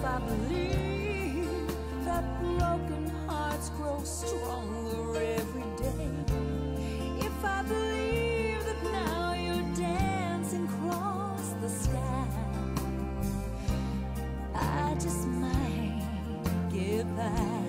I believe that broken hearts grow stronger every day, if I believe that now you're dancing across the sky, I just might get by.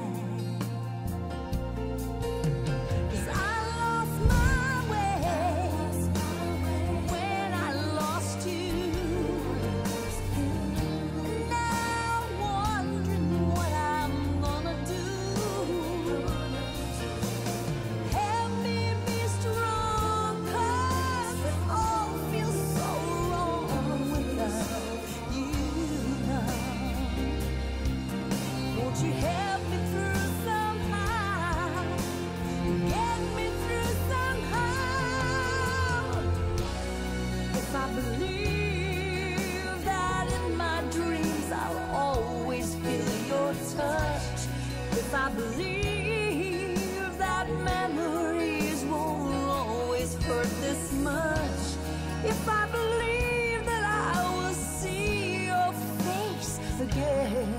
I believe that memories won't always hurt this much, if I believe that I will see your face again,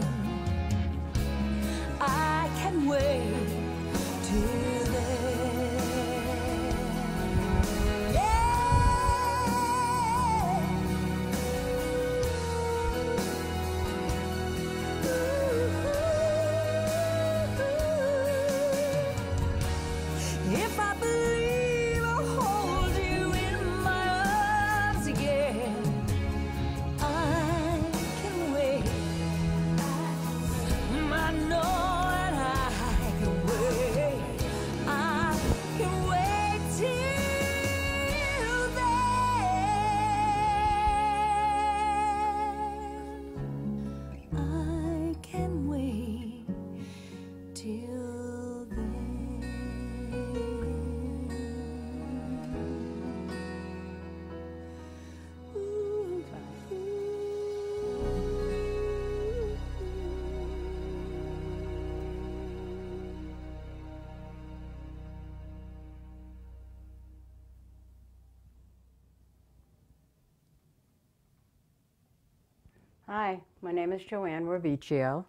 I can wait till then. If I believe I'll hold you in my arms again, I can wait. I know that I can wait. I can wait till then. I can wait till then. Hi, my name is Roanne Sragow,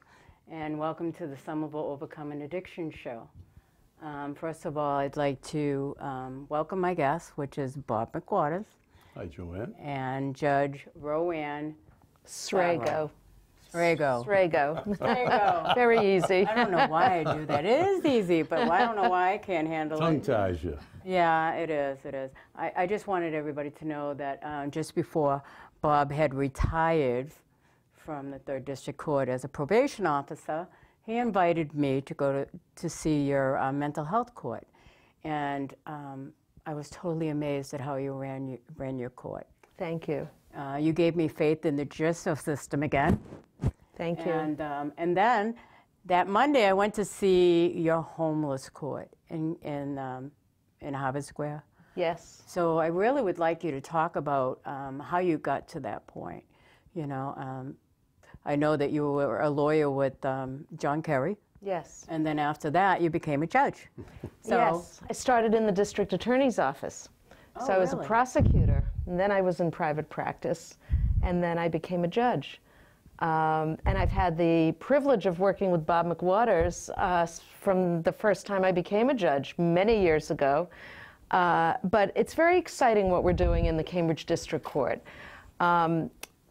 and welcome to the Somerville Overcoming Addiction show. First of all, I'd like to welcome my guest, which is Bob McWatters. Hi, Joanne. And Judge Roanne Sragow. Sragow. Sragow. Very easy. I don't know why I do that. It is easy, but I don't know why I can't handle it. Tongue ties you. Yeah, it is. It is. I just wanted everybody to know that just before Bob had retired from the 3rd District Court as a probation officer, he invited me to go to see your mental health court. And I was totally amazed at how you ran your court. Thank you. You gave me faith in the justice system again. Thank you. And then that Monday I went to see your homeless court in Harvard Square. Yes. So I really would like you to talk about how you got to that point. You know, I know that you were a lawyer with John Kerry. Yes. And then after that, you became a judge. So, yes. I started in the district attorney's office. Oh, so I was really? a prosecutor, and then I was in private practice, and then I became a judge. And I've had the privilege of working with Bob McWatters from the first time I became a judge many years ago. But it's very exciting what we're doing in the Cambridge District Court.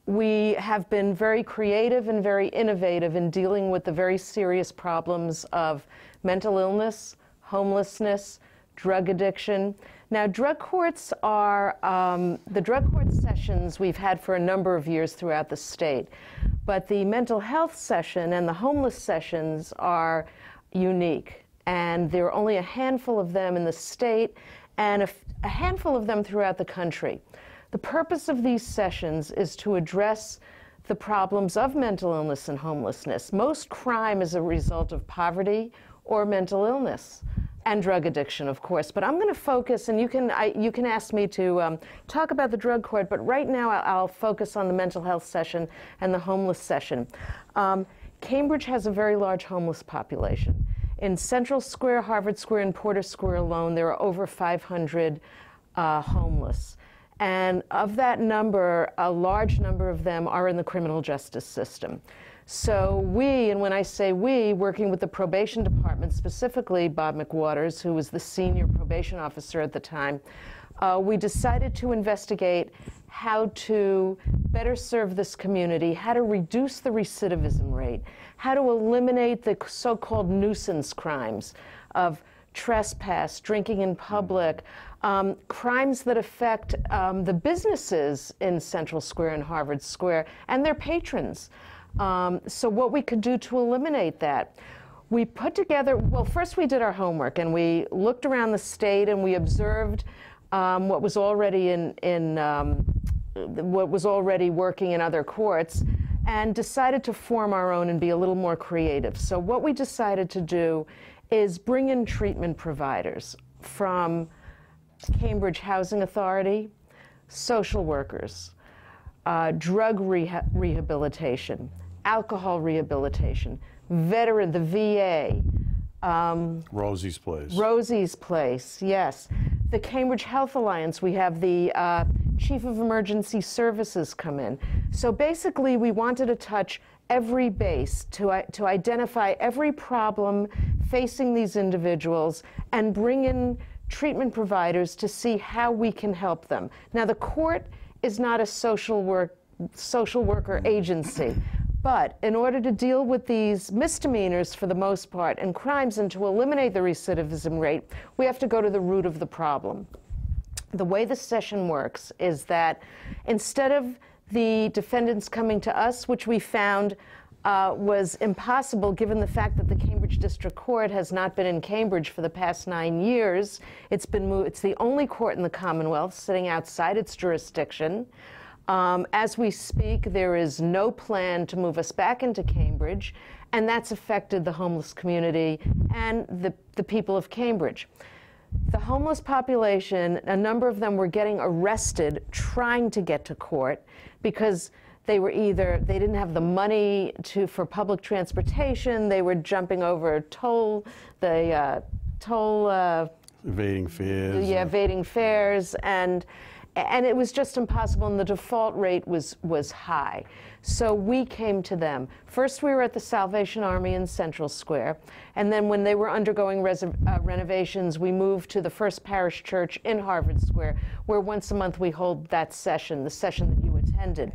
We have been very creative and very innovative in dealing with the very serious problems of mental illness, homelessness, drug addiction. Now, drug courts are, the drug court sessions we've had for a number of years throughout the state, but the mental health session and the homeless sessions are unique, and there are only a handful of them in the state and a handful of them throughout the country. The purpose of these sessions is to address the problems of mental illness and homelessness. Most crime is a result of poverty or mental illness, and drug addiction, of course. But I'm going to focus, and you can ask me to talk about the drug court, but right now I'll focus on the mental health session and the homeless session. Cambridge has a very large homeless population. In Central Square, Harvard Square, and Porter Square alone, there are over 500 homeless. And of that number, a large number of them are in the criminal justice system. So we, and when I say we, working with the probation department, specifically Bob McWatters, who was the senior probation officer at the time, we decided to investigate how to better serve this community, how to reduce the recidivism rate, how to eliminate the so-called nuisance crimes of trespass, drinking in public, crimes that affect the businesses in Central Square and Harvard Square and their patrons. So what we could do to eliminate that. We put together, well, first we did our homework and we looked around the state and we observed what was already what was already working in other courts, and decided to form our own and be a little more creative. So what we decided to do is bring in treatment providers from Cambridge Housing Authority, social workers, drug rehabilitation, alcohol rehabilitation, veteran, the VA. Rosie's Place. Rosie's Place, yes. The Cambridge Health Alliance, we have the Chief of Emergency Services come in. So basically, we wanted to touch every base to identify every problem facing these individuals and bring in treatment providers to see how we can help them. Now, the court is not a social worker agency, but in order to deal with these misdemeanors for the most part and crimes and to eliminate the recidivism rate, we have to go to the root of the problem. The way the session works is that instead of the defendants coming to us, which we found was impossible given the fact that the Cambridge District Court has not been in Cambridge for the past 9 years. It's been moved. It's the only court in the Commonwealth sitting outside its jurisdiction. As we speak, there is no plan to move us back into Cambridge, and that's affected the homeless community and the people of Cambridge. The homeless population, a number of them were getting arrested trying to get to court because they didn't have the money for public transportation, they were jumping over evading fares. Yeah, evading fares, and it was just impossible, and the default rate was high. So we came to them. First, we were at the Salvation Army in Central Square, and then when they were undergoing renovations, we moved to the First Parish Church in Harvard Square, where once a month we hold that session, the session that you attended.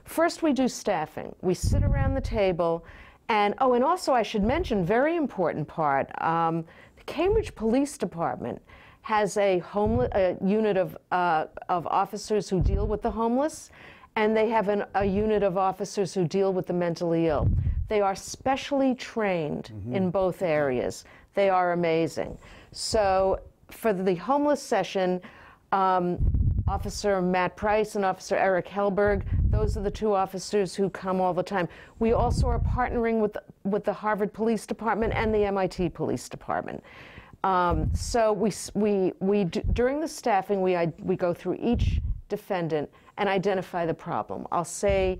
First, we do staffing. We sit around the table, and also I should mention, very important part, the Cambridge Police Department has a unit of officers who deal with the homeless, and they have a unit of officers who deal with the mentally ill. They are specially trained in both areas. They are amazing. So for the homeless session, Officer Matt Price and Officer Eric Helberg, those are the two officers who come all the time. We also are partnering with the Harvard Police Department and the MIT Police Department. So during the staffing, we go through each defendant and identify the problem. I'll say,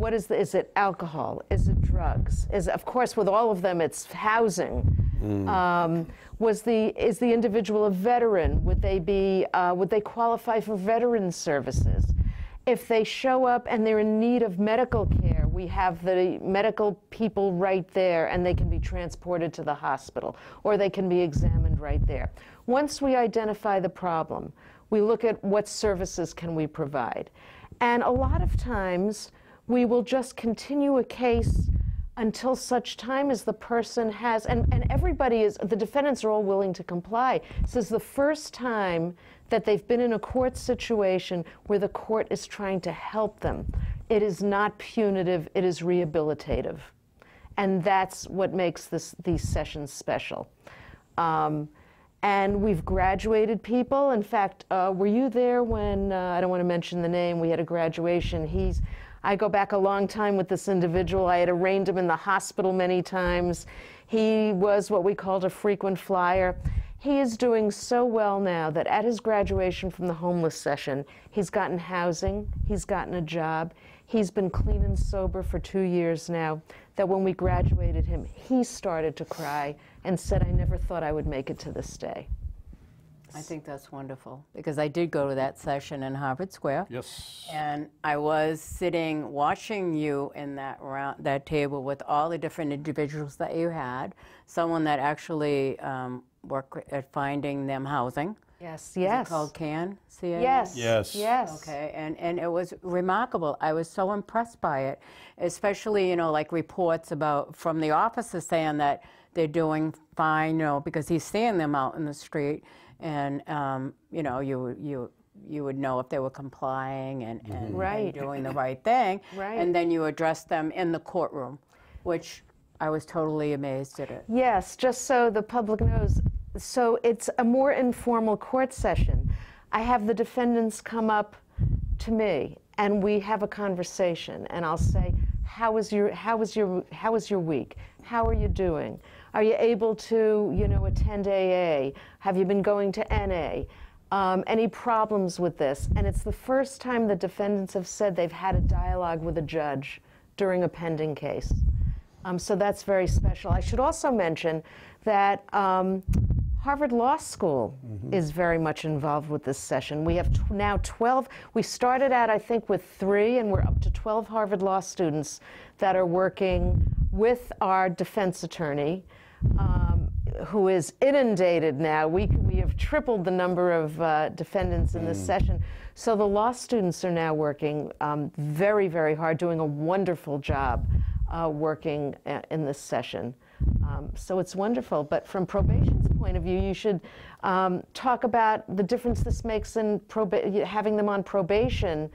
is it alcohol? Is it drugs? Of course, with all of them, it's housing. Is the individual a veteran? Would they qualify for veteran services? If they show up and they're in need of medical care, we have the medical people right there, and they can be transported to the hospital, or they can be examined right there. Once we identify the problem, we look at what services can we provide. And a lot of times, we will just continue a case until such time as the person has, and the defendants are all willing to comply. This is the first time that they've been in a court situation where the court is trying to help them. It is not punitive, it is rehabilitative. And that's what makes these sessions special. And we've graduated people. In fact, were you there when, I don't want to mention the name, we had a graduation. I go back a long time with this individual. I had arraigned him in the hospital many times. He was what we called a frequent flyer. He is doing so well now that at his graduation from the homeless session, he's gotten housing, he's gotten a job, he's been clean and sober for 2 years now, that when we graduated him, he started to cry and said, "I never thought I would make it to this day." I think that's wonderful, because I did go to that session in Harvard Square. Yes. And I was sitting watching you in that table with all the different individuals that you had. Someone that actually worked at finding them housing. Yes, Is yes. it called CAN? C-A-N? Yes, Yes. yes. Okay, and it was remarkable. I was so impressed by it, especially, you know, like reports from the officers saying that they're doing fine, you know, because he's seeing them out in the street, and you know, you would know if they were complying and Right. doing the right thing, Right. and then you address them in the courtroom, which I was totally amazed at it. Yes, just so the public knows, so it's a more informal court session. I have the defendants come up to me and we have a conversation, and I'll say, how was your week? How are you doing? Are you able to, you know, attend AA? Have you been going to NA? Any problems with this? And it's the first time the defendants have said they've had a dialogue with a judge during a pending case. So that's very special. I should also mention that Harvard Law School is very much involved with this session. We have now 12. We started out, I think, with 3, and we're up to 12 Harvard Law students that are working with our defense attorney, who is inundated now. We have tripled the number of defendants in this session. So the law students are now working very, very hard, doing a wonderful job working in this session. So it's wonderful. But from probation's point of view, you should talk about the difference this makes in having them on probation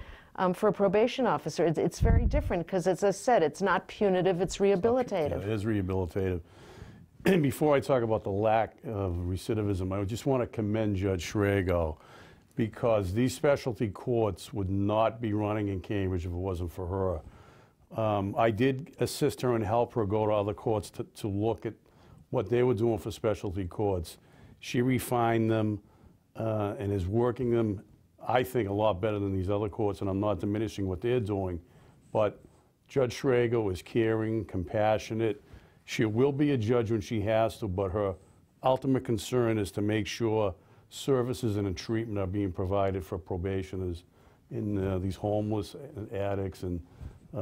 for a probation officer. It's very different because, as I said, it's not punitive, it's rehabilitative. Yeah, it is rehabilitative. And before I talk about the lack of recidivism, I just want to commend Judge Sragow, because these specialty courts would not be running in Cambridge if it wasn't for her. I did assist her and help her go to other courts to look at what they were doing for specialty courts. She refined them and is working them, I think, a lot better than these other courts, and I'm not diminishing what they're doing. But Judge Sragow is caring, compassionate. She will be a judge when she has to, but her ultimate concern is to make sure services and treatment are being provided for probationers in these homeless and addicts and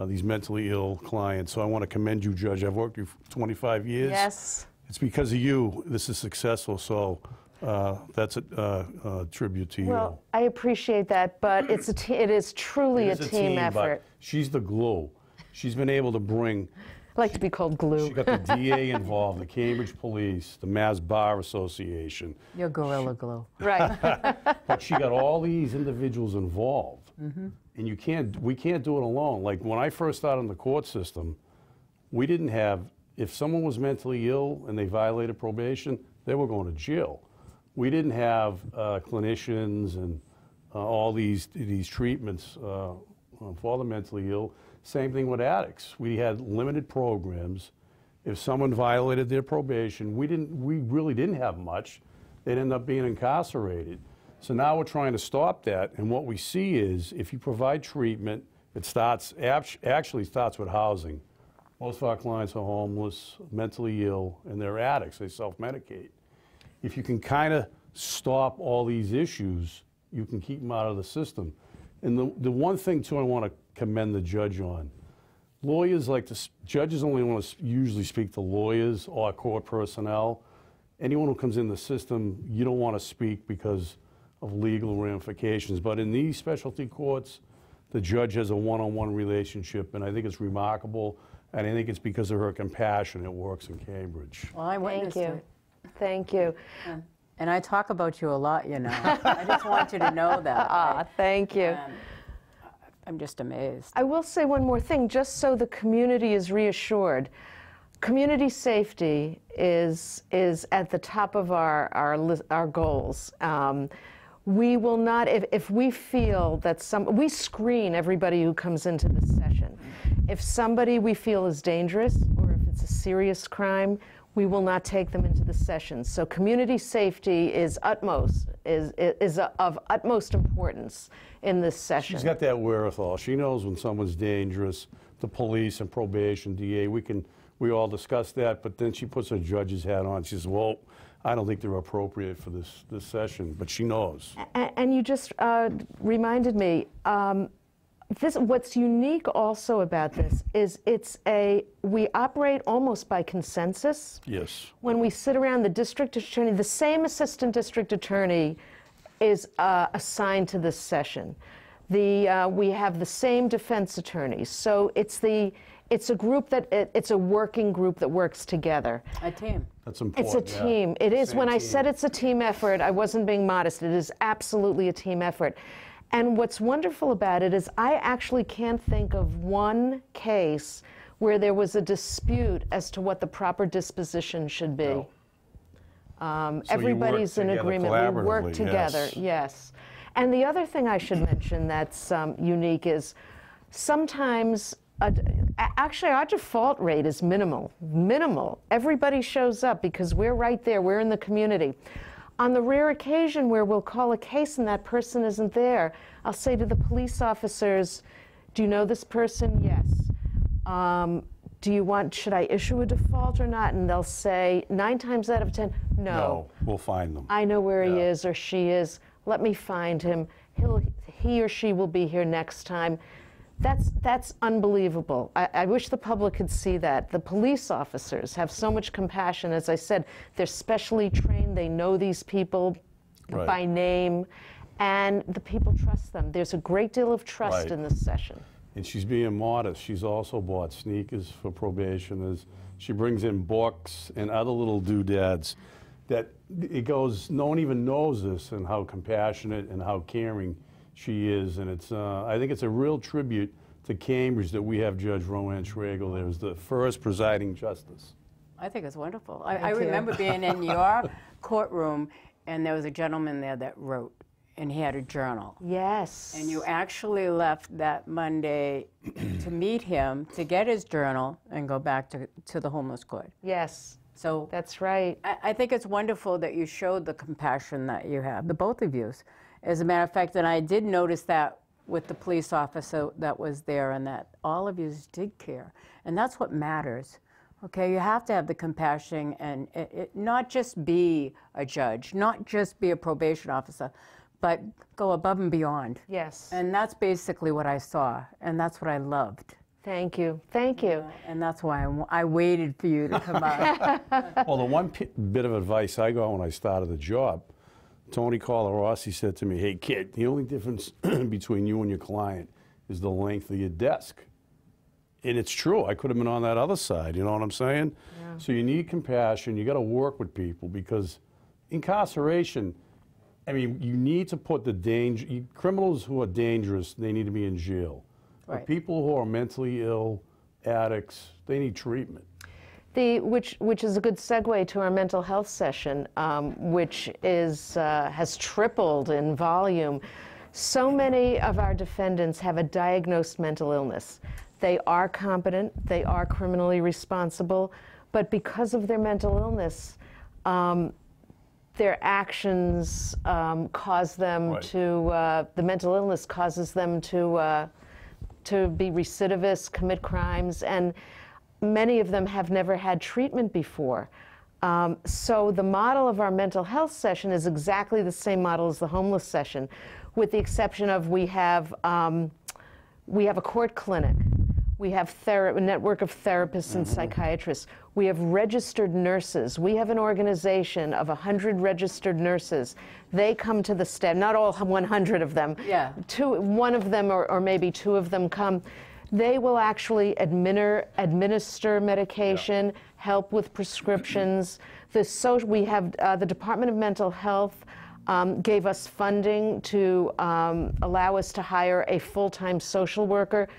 these mentally ill clients. So I want to commend you, Judge. I've worked with you for 25 years. Yes. It's because of you this is successful, so that's a tribute to you. Well, I appreciate that, but it is truly a team but effort. she's the glue. She's been able to bring, I like to be called glue. she got the DA involved, the Cambridge Police, the Mass Bar Association. You're Gorilla Glue. Right. But she got all these individuals involved. And we can't do it alone. Like when I first started in the court system, we didn't have, if someone was mentally ill and they violated probation, they were going to jail. We didn't have clinicians and all these treatments for the mentally ill. Same thing with addicts. We had limited programs. If someone violated their probation, we really didn't have much. They'd end up being incarcerated. So now we're trying to stop that, and what we see is if you provide treatment, it actually starts with housing. Most of our clients are homeless, mentally ill, and they're addicts. They self-medicate. If you can kind of stop all these issues, you can keep them out of the system. And the one thing, too, I want to commend the judge on. Judges only want to usually speak to lawyers or court personnel. Anyone who comes in the system, you don't want to speak because of legal ramifications. But in these specialty courts, the judge has a one-on-one relationship, and I think it's remarkable, and I think it's because of her compassion it works in Cambridge. Well, I witnessed it. Thank you. And I talk about you a lot, you know. I just want you to know that. Thank you. I'm just amazed. I will say one more thing, just so the community is reassured. Community safety is at the top of our goals. We will not, if we feel that we screen everybody who comes into this session. If somebody we feel is dangerous, or if it's a serious crime, we will not take them into the session. So community safety is of utmost importance in this session. She's got that wherewithal. She knows when someone's dangerous. The police and probation, DA, we all discuss that, but then she puts her judge's hat on. She says, well, I don't think they're appropriate for this session, but she knows. And you just reminded me, what's unique also about this is we operate almost by consensus. Yes. When we sit around, the district attorney, the same assistant district attorney is assigned to this session. We have the same defense attorneys. So it's a group it's a working group that works together. A team. That's important. It's a team. It is. When I said it's a team effort, I wasn't being modest. It is absolutely a team effort. And what's wonderful about it is I actually can't think of one case where there was a dispute as to what the proper disposition should be. No. So everybody's in agreement. We work together, yes. And the other thing I should mention that's unique is sometimes, actually our default rate is minimal. Minimal. Everybody shows up because we're right there. We're in the community. On the rare occasion where we'll call a case and that person isn't there, I'll say to the police officers, do you know this person? Yes. Should I issue a default or not? And they'll say, 9 times out of 10, no. No, we'll find them. I know where he is or she is. Let me find him. He or she will be here next time. That's unbelievable. I wish the public could see that. The police officers have so much compassion. As I said, they're specially trained. They know these people by name, and the people trust them. There's a great deal of trust in this session. And she's being modest. She's also bought sneakers for probation. She brings in books and other little doodads that it goes, no one even knows this and how compassionate and how caring she is. And it's, I think it's a real tribute to Cambridge that we have Judge Roanne Sragow there as the first presiding justice. I think it's wonderful. I remember being in your courtroom, and there was a gentleman there that wrote, and he had a journal. Yes. And you actually left that Monday to meet him, to get his journal, and go back to the homeless court. Yes. So that's right. I think it's wonderful that you showed the compassion that you have, the both of you. As a matter of fact, and I did notice that with the police officer that was there, and that all of you did care. And that's what matters. Okay, you have to have the compassion and not just be a judge, not just be a probation officer, but go above and beyond. Yes. And that's basically what I saw, and that's what I loved. Thank you. Thank you. And that's why I waited for you to come out. Well, the one bit of advice I got when I started the job, Tony Colarossi said to me, hey, kid, the only difference between you and your client is the length of your desk. And it's true. I could have been on that other side, you know what I'm saying? Yeah. So you need compassion. You got to work with people, because incarceration, I mean, you need to put the criminals who are dangerous, they need to be in jail. Right. But people who are mentally ill, addicts, they need treatment. Which is a good segue to our mental health session, which has tripled in volume. So many of our defendants have a diagnosed mental illness. They are competent, they are criminally responsible, but because of their mental illness, their actions cause them to, the mental illness causes them to be recidivists, commit crimes, and many of them have never had treatment before. So the model of our mental health session is exactly the same model as the homeless session, with the exception of we have a court clinic. We have a network of therapists and psychiatrists. We have registered nurses. We have an organization of 100 registered nurses. They come to the staff, not all 100 of them. Yeah. One of them or maybe 2 of them come. They will actually administer medication, help with prescriptions. We have the Department of Mental Health gave us funding to allow us to hire a full-time social worker.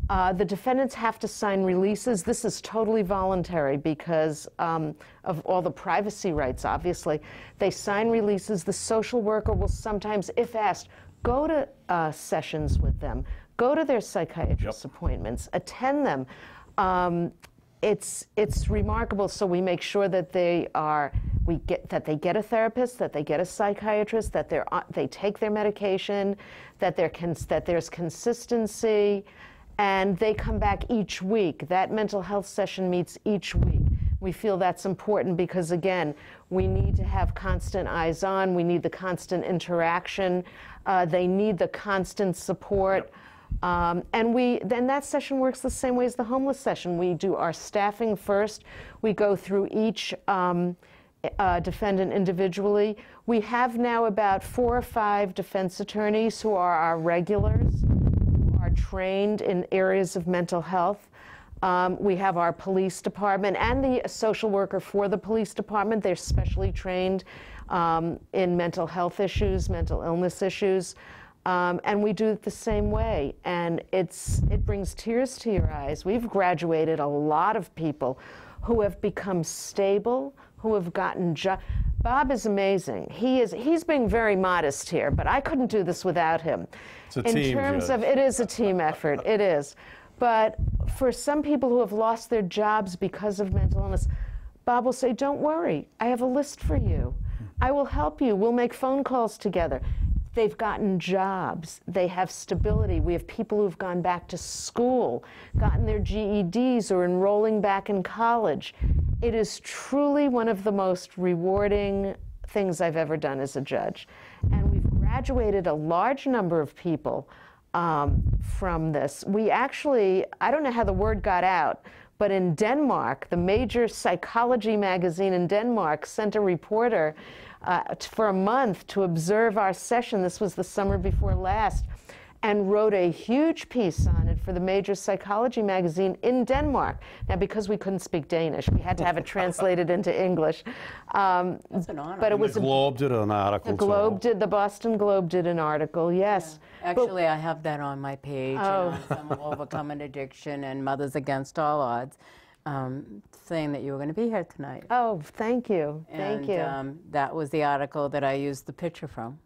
The defendants have to sign releases. This is totally voluntary because of all the privacy rights, obviously. They sign releases. The social worker will sometimes, if asked, go to sessions with them, go to their psychiatrist appointments, attend them. It's remarkable. So we make sure that they get a therapist, that they get a psychiatrist, that they take their medication, that there's consistency, and they come back each week. That mental health session meets each week. We feel that's important because, again, we need to have constant eyes on. We need the constant interaction. They need the constant support. And then that session works the same way as the homeless session. We do our staffing first. We go through each defendant individually. We have now about 4 or 5 defense attorneys who are our regulars, who are trained in areas of mental health. We have our police department and the social worker for the police department. They're specially trained in mental health issues, mental illness issues. And we do it the same way. And it brings tears to your eyes. We've graduated a lot of people who have become stable, who have gotten jobs. Bob is amazing. He's being very modest here, but I couldn't do this without him. It's a team, in terms of, Judge. it is a team effort, it is. But for some people who have lost their jobs because of mental illness, Bob will say, don't worry, I have a list for you. I will help you. We'll make phone calls together. They've gotten jobs. They have stability. We have people who've gone back to school, gotten their GEDs, or enrolling back in college. It is truly one of the most rewarding things I've ever done as a judge. And we've graduated a large number of people from this. We actually, I don't know how the word got out, but in Denmark, the major psychology magazine in Denmark sent a reporter for a month to observe our session. This was the summer before last, and wrote a huge piece on it for the major psychology magazine in Denmark. Now, because we couldn't speak Danish, we had to have it translated into English. That's an honor. But it was The Globe did an article. the Globe too. did, the Boston Globe did an article, yes. Actually, I have that on my page, Oh. and on some of Overcoming Addiction and Mothers Against All Odds, saying that you were going to be here tonight. Oh, thank you, thank you. That was the article that I used the picture from.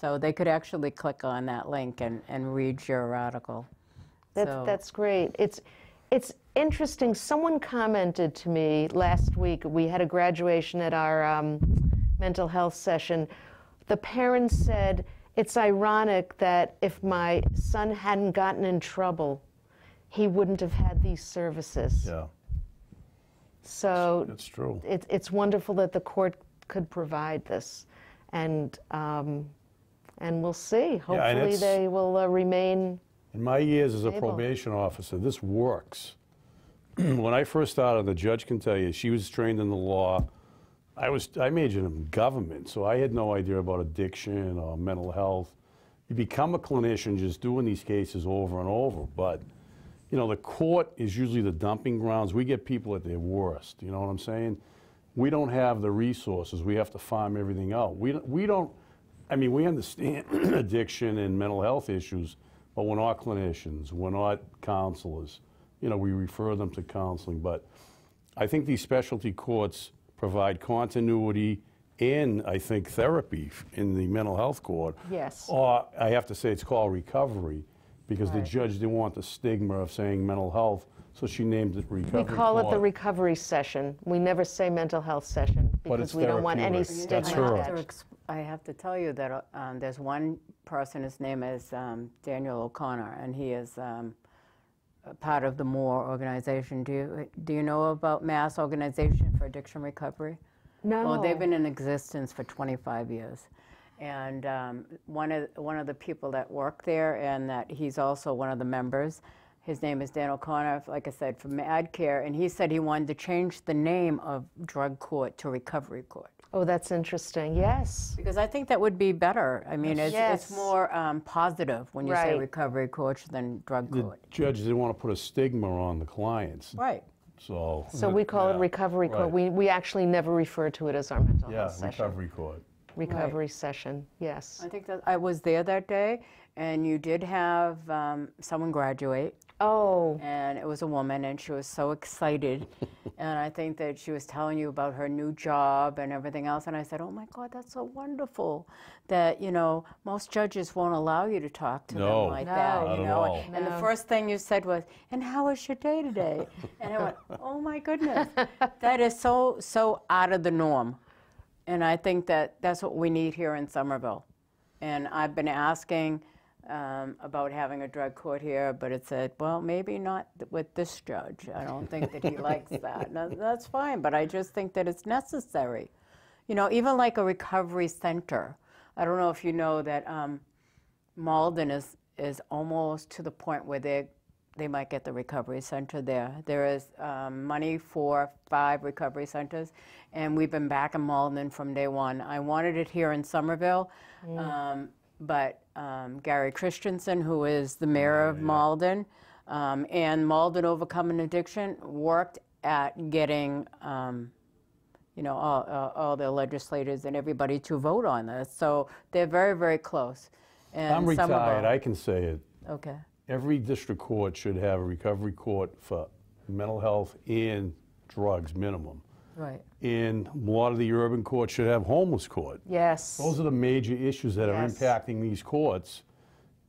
So they could actually click on that link and read your article. That's great. It's interesting. Someone commented to me last week. We had a graduation at our mental health session. The parents said, it's ironic that if my son hadn't gotten in trouble, he wouldn't have had these services. Yeah. So It's true. it's wonderful that the court could provide this. And we'll see. and Hopefully it's- they will remain. In my years as a Stable. probation officer, this works. When I first started, the judge can tell you, she was trained in the law. I majored in government, so I had no idea about addiction or mental health. You become a clinician just doing these cases over and over, but you know, the court is usually the dumping grounds. We get people at their worst, you know what I'm saying? We don't have the resources. We have to farm everything out. We don't, I mean, we understand addiction and mental health issues, but we're not clinicians. We're not counselors. You know, we refer them to counseling, but I think these specialty courts provide continuity and, I think, therapy in the mental health court. Yes. Or I have to say it's called recovery, because the Right. judge didn't want the stigma of saying mental health, so she named it recovery We call it the court. recovery session. We never say mental health session But it's because we don't want any therapeutic. That's stigma her. attached. I have to tell you that there's one person, his name is Daniel O'Connor, and he is a part of the MORE organization. Do you know about Mass Organization for Addiction Recovery? No. Well, they've been in existence for 25 years. And one of the people that work there, and that he's also one of the members, his name is Dan O'Connor, like I said, from AdCare, and he said he wanted to change the name of drug court to recovery court. Oh, that's interesting. Yes. Because I think that would be better. I mean, Yes. it's more positive when you say Right. recovery court than drug The court. judge didn't want to put a stigma on the clients. Right. So We call it yeah, recovery court. right. We actually never refer to it as our mental Yeah, health session. recovery court. Recovery session. Yes. I think that I was there that day, and you did have someone graduate. Oh, And it was a woman, and she was so excited. And I think that she was telling you about her new job and everything else. And I said, oh my God, that's so wonderful that, you know, most judges won't allow you to talk to No, them like that, not you at know. all. And the No. first thing you said was, and how was your day today? And I went, oh my goodness, that is so out of the norm. And I think that that's what we need here in Somerville. And I've been asking about having a drug court here, but it said, well, maybe not with this judge. I don't think that he likes that. No, that's fine, but I just think that it's necessary. You know, even like a recovery center. I don't know if you know that Malden is almost to the point where they might get the recovery center there. There is money for 5 recovery centers, and we've been back in Malden from day one. I wanted it here in Somerville, but Gary Christensen, who is the mayor of Malden, and Malden Overcoming Addiction, worked at getting you know, all the legislators and everybody to vote on this. So they're very, very close. And I'm retired, I can say it. Okay. Every district court should have a recovery court for mental health and drugs minimum. Right. And a lot of the urban courts should have homeless court. Yes. Those are the major issues that are Yes. impacting these courts.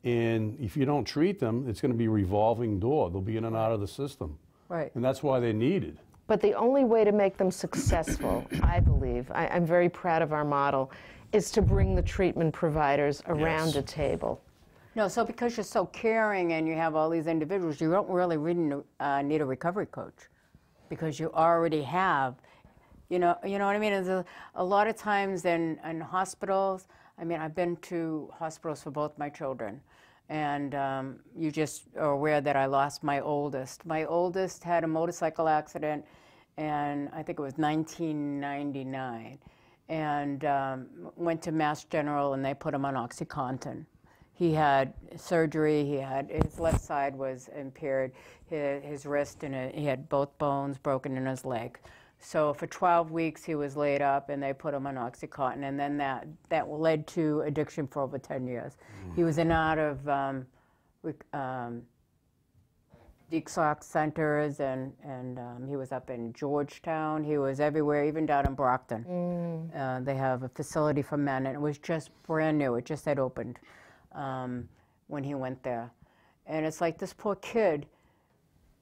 And if you don't treat them, it's going to be a revolving door. They'll be in and out of the system. Right. And that's why they're needed. But the only way to make them successful, I believe, I'm very proud of our model, is to bring the treatment providers around a table. No, so because you're so caring and you have all these individuals, you don't really need a recovery coach, because you already have, you know what I mean? There's a lot of times in hospitals, I mean, I've been to hospitals for both my children, and you just are aware that I lost my oldest. My oldest had a motorcycle accident, and I think it was 1999, and went to Mass General, and they put him on OxyContin. He had surgery. His left side was impaired, his wrist, and he had both bones broken in his leg. So for 12 weeks he was laid up, and they put him on OxyContin, and then that led to addiction for over 10 years. He was in and out of detox centers, and he was up in Georgetown. He was everywhere, even down in Brockton. They have a facility for men, and it was just brand new. It just had opened when he went there. And it's like this poor kid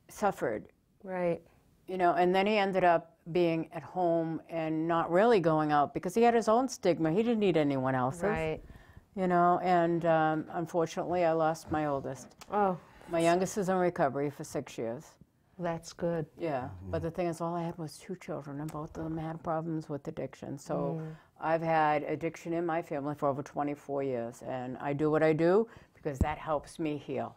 suffered. Right. You know, and then he ended up being at home and not really going out because he had his own stigma. He didn't need anyone else's. Right. You know, and unfortunately I lost my oldest. Oh. My youngest is in recovery for 6 years. That's good. Yeah, but the thing is, all I had was 2 children, and both of them had problems with addiction. So I've had addiction in my family for over 24 years, and I do what I do because that helps me heal.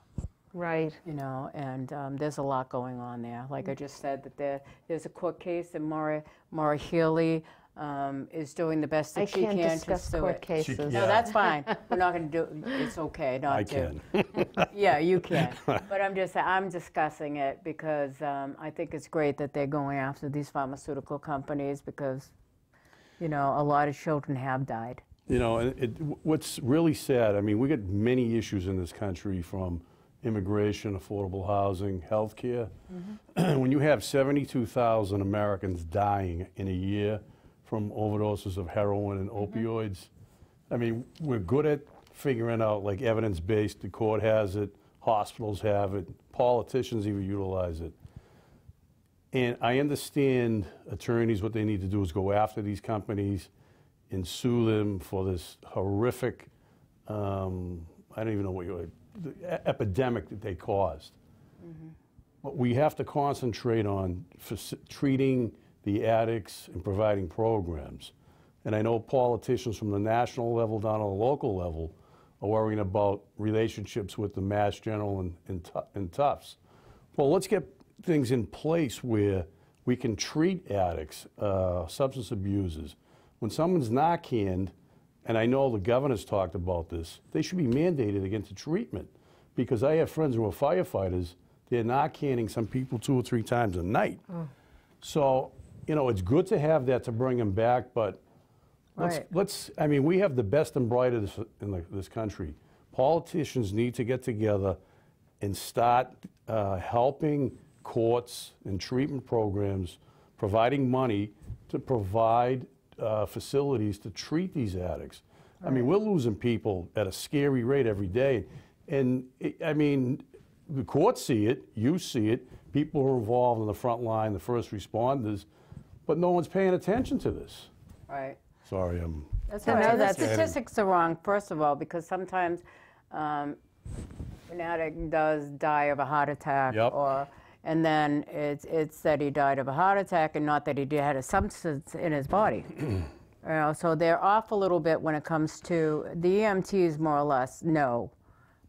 Right. You know, and there's a lot going on there. Like I just said, that there's a court case, and Maura Healy is doing the best that she can to sue it. I can't discuss court cases. No, that's fine. We're not going to do. It's okay not to. I can. Yeah, you can. But I'm discussing it because I think it's great that they're going after these pharmaceutical companies because, you know, a lot of children have died. You know, and what's really sad, I mean, we got many issues in this country, from immigration, affordable housing, healthcare. When you have 72,000 Americans dying in a year from overdoses of heroin and opioids, I mean, we're good at figuring out, like, evidence-based. The court has it, hospitals have it, politicians even utilize it. And I understand attorneys, what they need to do is go after these companies and sue them for this horrific, I don't even know what the epidemic that they caused. But we have to concentrate on treating the addicts and providing programs. And I know politicians from the national level down to the local level are worrying about relationships with the Mass General and Tufts. Well, let's get things in place where we can treat addicts, substance abusers. When someone's Narcaned, and I know the governor's talked about this, they should be mandated against treatment. Because I have friends who are firefighters, they're Narcanning some people 2 or 3 times a night. So, you know, it's good to have that to bring them back, but I mean, we have the best and brightest in this country. Politicians need to get together and start helping courts and treatment programs, providing money to provide facilities to treat these addicts. I mean, we're losing people at a scary rate every day. And, I mean, the courts see it, you see it, people who are involved in the front line, the first responders, but no one's paying attention to this. Right. Sorry, That's all right. The statistics are wrong, first of all, because sometimes an addict does die of a heart attack, Yep. and then it's that he died of a heart attack and not that he had a substance in his body. So they're off a little bit when it comes to the EMTs, more or less know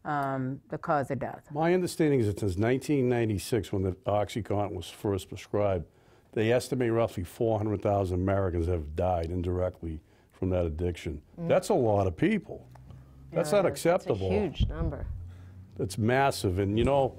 the cause of death. My understanding is that since 1996, when the OxyContin was first prescribed, they estimate roughly 400,000 Americans have died indirectly from that addiction. That's a lot of people. That's not acceptable. It's a huge number. It's massive. And, you know,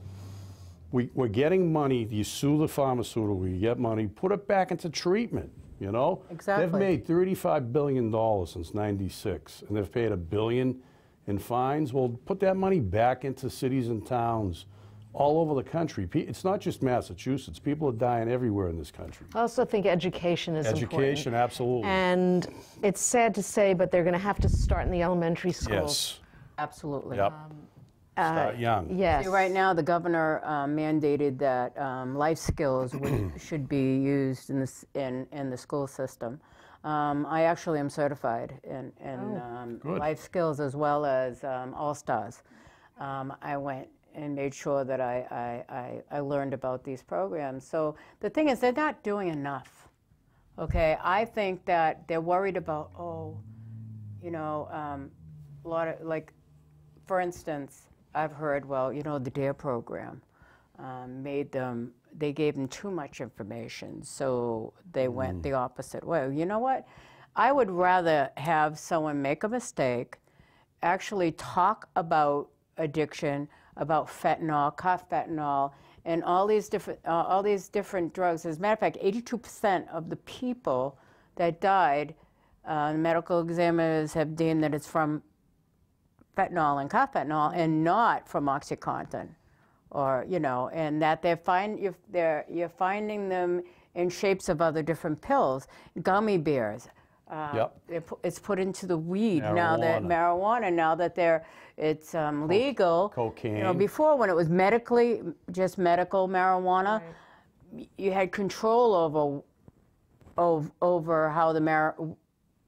we're getting money. You sue the pharmaceutical, you get money, put it back into treatment, you know? Exactly. They've made $35 billion since '96, and they've paid $1 billion in fines. Well, put that money back into cities and towns all over the country. It's not just Massachusetts. People are dying everywhere in this country. I also think education is important. Education, absolutely. And it's sad to say, but they're going to have to start in the elementary schools. Yes. Absolutely. Yep. Start young. Yes. See, right now, the governor mandated that life skills should be used in the school system. I actually am certified in life skills as well as All-Stars. I went and made sure that I learned about these programs. So the thing is, they're not doing enough. Okay, I think that they're worried about, a lot of, like, for instance, I've heard, well, you know, the DARE program they gave them too much information, so they went the opposite way. You know what? I would rather have someone make a mistake, actually talk about addiction, about fentanyl, carfentanil, and all these different drugs. As a matter of fact, 82% of the people that died, medical examiners have deemed that it's from fentanyl and carfentanil and not from OxyContin, or and that you're finding them in shapes of other different pills, gummy bears. It's put into the weed now that it's legal. Cocaine. Before, when it was just medical marijuana, you had control over how the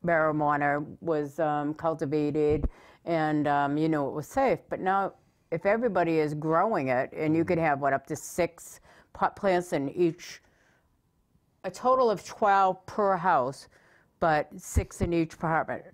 marijuana was cultivated, and it was safe. But now, if everybody is growing it, and you could have up to 6 pot plants in each, a total of 12 per house, but 6 in each apartment.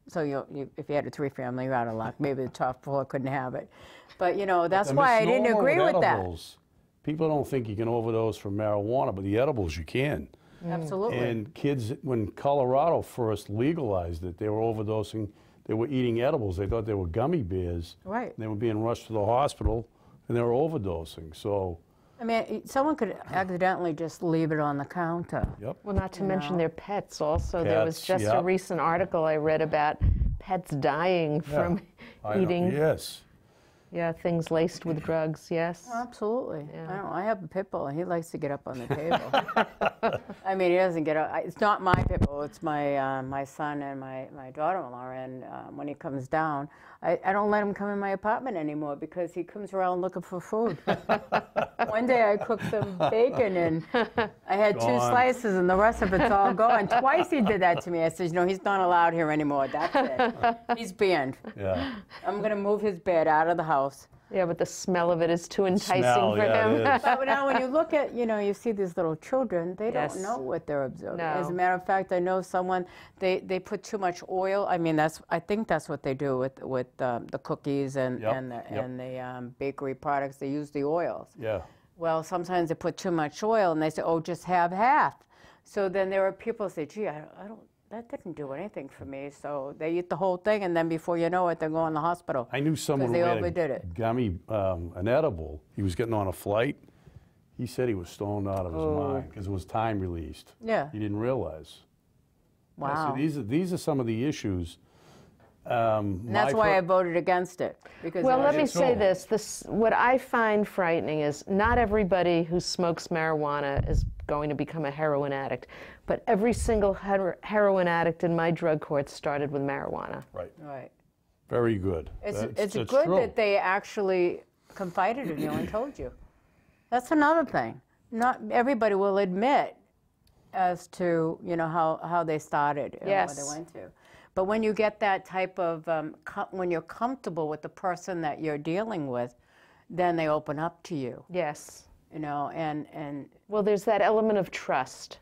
So if you had a 3-family, you're out of luck. Maybe the top floor couldn't have it. But that's why I didn't agree with edibles, that. People don't think you can overdose from marijuana, but the edibles you can. Absolutely. And kids, when Colorado first legalized it, they were overdosing. They were eating edibles. They thought they were gummy bears. Right. They were being rushed to the hospital, and they were overdosing. So. I mean, someone could accidentally just leave it on the counter. Yep. Well, not to mention their pets also. There was just a recent article I read about pets dying from eating. Yes. Yeah, things laced with drugs, yes. Oh, absolutely. Yeah. I have a pit bull, and he likes to get up on the table. I mean, he doesn't get up. It's not my pit bull. It's my son and my daughter-in-law. And when he comes down, I don't let him come in my apartment anymore because he comes around looking for food. One day I cooked some bacon, and I had 2 slices, and the rest of it's all gone. Twice he did that to me. I said, he's not allowed here anymore. That's it. He's banned. Yeah. I'm going to move his bed out of the house. Yeah, but the smell of it is too enticing for him. But now when you look at, you see these little children, they don't know what they're absorbing. No. As a matter of fact, I know someone, they put too much oil. I mean, I think that's what they do with the cookies and the bakery products. They use the oils. Yeah. Well, sometimes they put too much oil, and they say, just have half. So then there are people who say, gee, that didn't do anything for me. So they eat the whole thing, and then before you know it, they're going to the hospital. I knew someone who had a gummy, an edible. He was getting on a flight. He said he was stoned out of his mind because it was time released. Yeah. He didn't realize. Wow. Yeah, so these are some of the issues. And that's why I voted against it. Because well, let me say this. What I find frightening is not everybody who smokes marijuana is going to become a heroin addict, but every single heroin addict in my drug court started with marijuana. Right. Right. Very good. It's good true. that they actually confided in you and told you. That's another thing. Not everybody will admit as to how they started and yes. what they went to. But when you get that type of, when you're comfortable with the person that you're dealing with, then they open up to you. Yes. You know, and Well, there's that element of trust.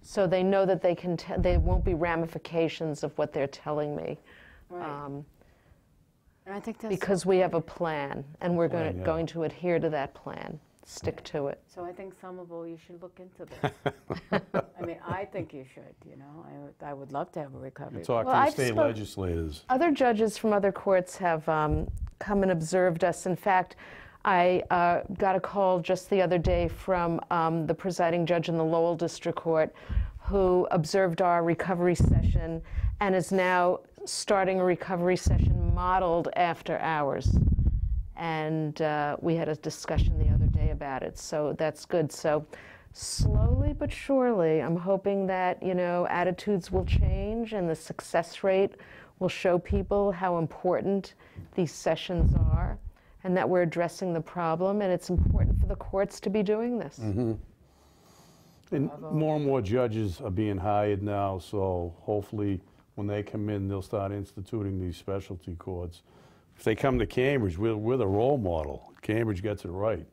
So they know that they can, there won't be ramifications of what they're telling me. right. And I think that's Because we have a plan, and we're Plan, yeah. going to adhere to that plan, stick to it. so. I think Somerville, you should look into this. I mean, I think you should. You know, I would love to have a recovery. Talk Well, to the I've state spoke- legislators. Other judges from other courts have come and observed us. In fact, I got a call just the other day from the presiding judge in the Lowell District Court who observed our recovery session and is now starting a recovery session modeled after ours. And we had a discussion the other day about it, so that's good. So slowly but surely, I'm hoping that, you know, attitudes will change and the success rate will show people how important these sessions are and that we're addressing the problem, and it's important for the courts to be doing this. And more judges are being hired now, so hopefully when they come in, they'll start instituting these specialty courts. If they come to Cambridge, we're the role model. Cambridge gets it right.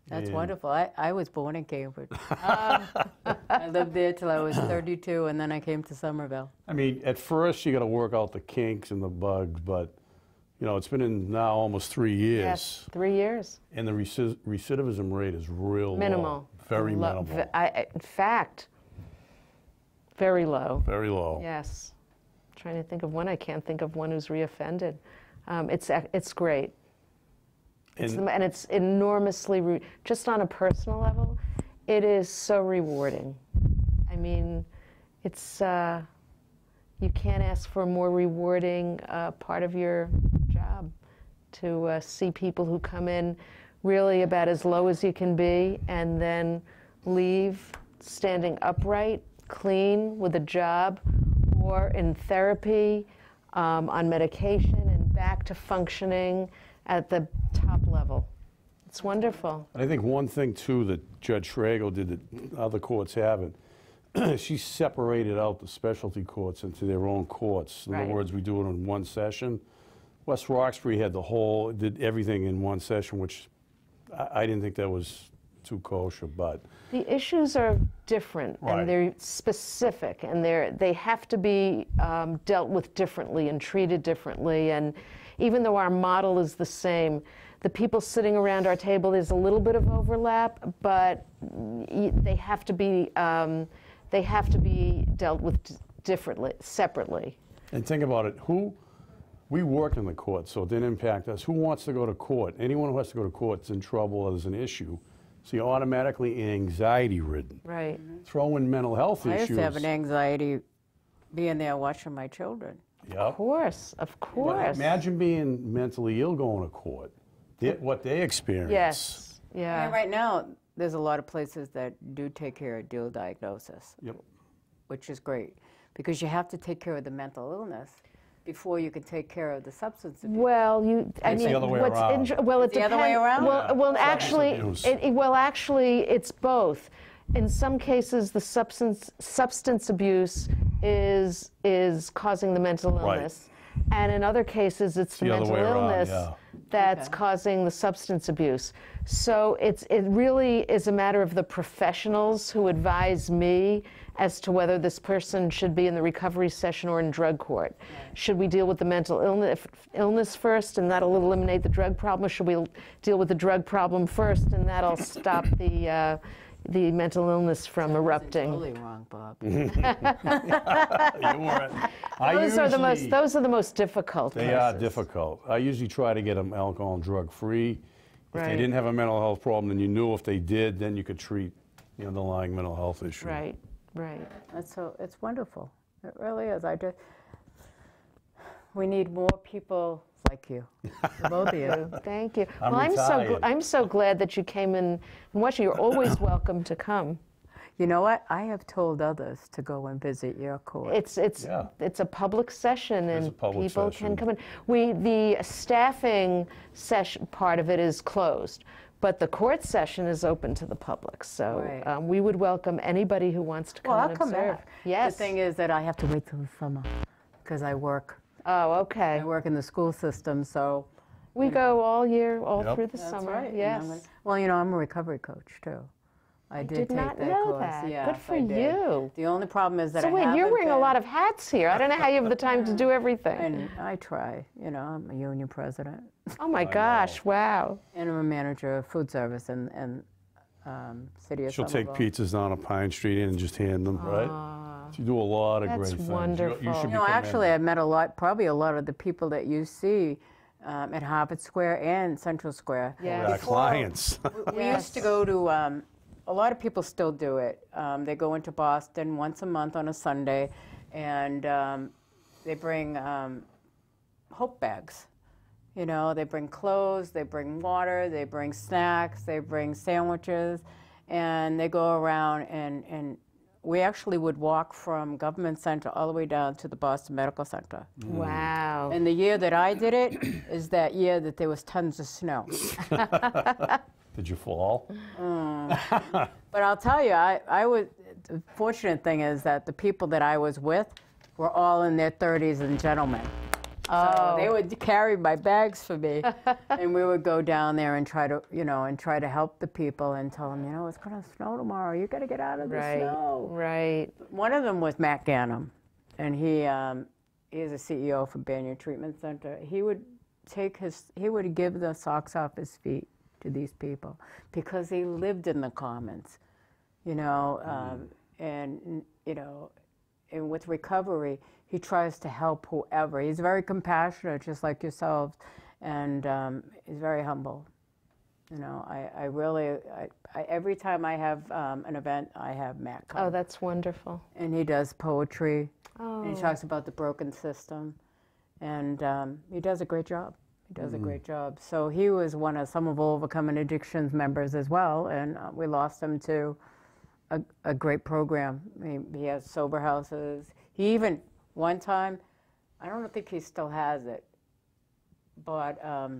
That's And wonderful. I was born in Cambridge. I lived there till I was 32, and then I came to Somerville. I mean, at first you got to work out the kinks and the bugs, but you know, it's been in now almost 3 years. Yes, 3 years. And the recidivism rate is real Minimal. low. Very minimal. In fact, very low. Very low. Yes. Trying to think of one. I can't think of one who's reoffended. It's great. And it's enormously, just on a personal level, it is so rewarding. I mean, it's, you can't ask for a more rewarding part of your job to see people who come in really about as low as you can be and then leave standing upright, clean, with a job, or in therapy, on medication, and back to functioning at the top level. It's wonderful. And I think one thing, too, that Judge Sragow did that other courts haven't, she separated out the specialty courts into their own courts. In Right. other words, we do it in one session. West Roxbury had did everything in one session, which I didn't think that was too kosher, but The issues are different, Right. and they're specific, and they have to be dealt with differently and treated differently. And even though our model is the same, the people sitting around our table, there's a little bit of overlap, but they have to be dealt with differently, separately. And think about it, we work in the court, so it didn't impact us. Who wants to go to court? Anyone who has to go to court is in trouble or there's an issue. So you're automatically anxiety-ridden. Right. Throw in mental health I issues. used to have an anxiety being there watching my children. Yep. Of course, of Well, course. imagine being mentally ill going to court. What they experience. Yes. I Yeah. mean, right now, there's a lot of places that do take care of dual diagnosis, Yep. which is great, because you have to take care of the mental illness before you can take care of the substance abuse. Well, I It's mean, the other way what's around. well, it It's the other way depends. around? Well, Yeah. well, actually, abuse. actually, it's both. In some cases, the substance abuse is causing the mental Right. illness, and in other cases, it's the the other mental way around, illness yeah. that's Okay. causing the substance abuse. So it really is a matter of the professionals who advise me as to whether this person should be in the recovery session or in drug court. Should we deal with the mental illness first, and that'll eliminate the drug problem, or should we deal with the drug problem first, and that'll stop the mental illness from erupting? Totally wrong, Bob. You weren't. Those are the most difficult They cases. are difficult. I usually try to get them alcohol and drug free. If Right. they didn't have a mental health problem, then you knew if they did, then you could treat the underlying mental health issue. Right, right. It's wonderful. It really is. We need more people like you, both of you. Thank you. I'm well, retired. I'm so glad that you came in and watched. You're always welcome to come. You know what? I have told others to go and visit your court. It's Yeah. it's a public session, It is and a public people session. can come in. The staffing session part of it is closed, but the court session is open to the public. So Right. we would welcome anybody who wants to come Well, and I'll come observe. back. Yes. The thing is that I have to wait till the summer. because I work. Oh, okay. I work in the school system, so. We go all year, all Yep. through the That's summer. right. Yes. Well, I'm a recovery coach too. I did Did take not that know course. that. Yes, Good for I did. you. The only problem is that So I wait, you're haven't wearing a been- lot of hats here. I don't know how you have the time to do everything. And I try. I'm a union president, Oh my gosh! Wow. and I'm a manager of food service in city of She'll take Somerville. pizzas down on Pine Street and just hand them, right? So you do a lot of That's great things. You wonderful. should be Actually, commended. I've met probably a lot of the people that you see at Harvard Square and Central Square. Yes. Our clients. We used to go to, a lot of people still do it. They go into Boston once a month on a Sunday, and they bring hope bags. They bring clothes, they bring water, they bring snacks, they bring sandwiches, and they go around and we actually would walk from Government Center all the way down to the Boston Medical Center. Wow. And the year that I did it is that year that there was tons of snow. Did you fall? But I'll tell you, the fortunate thing is that the people that I was with were all in their 30s and gentlemen. So they would carry my bags for me, and we would go down there and try to help the people and tell them, it's going to snow tomorrow. You got to get out of the snow. Right. One of them was Matt Gannum, and he is a CEO for Banyan Treatment Center. He would give the socks off his feet to these people because he lived in the Commons, and with recovery, he tries to help whoever. He's very compassionate, just like yourselves, and he's very humble. I really, every time I have an event, I have Matt come. Oh, that's wonderful. And he does poetry, Oh. and he talks about the broken system, and he does a great job. He does a great job. So he was one of Somerville Overcoming Addictions members as well, and we lost him to a great program. He has sober houses. He even, one time, I don't think he still has it, bought a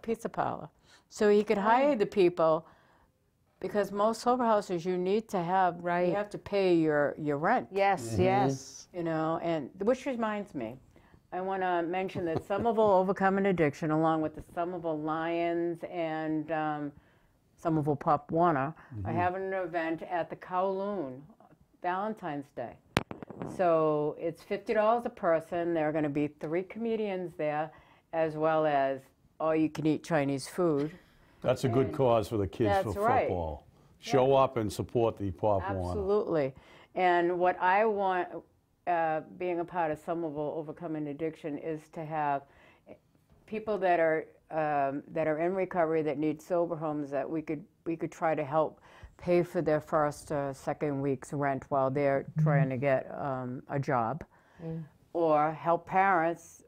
pizza parlor. So he could hire the people, because most sober houses you need to have, you have to pay your rent. Yes, yes. And which reminds me, I want to mention that Somerville Overcoming Addiction, along with the Somerville Lions and Somerville Pop Warner, are having an event at the Kowloon, Valentine's Day. So it's $50 a person. There are going to be 3 comedians there, as well as all-you-can-eat Chinese food. That's a good cause for the kids for football. Show up and support the Pop Warner. Absolutely. And what I want, being a part of Somerville Overcoming Addiction, is to have people that are in recovery that need sober homes that we could try to help pay for their first or second week's rent while they're trying to get a job, or help parents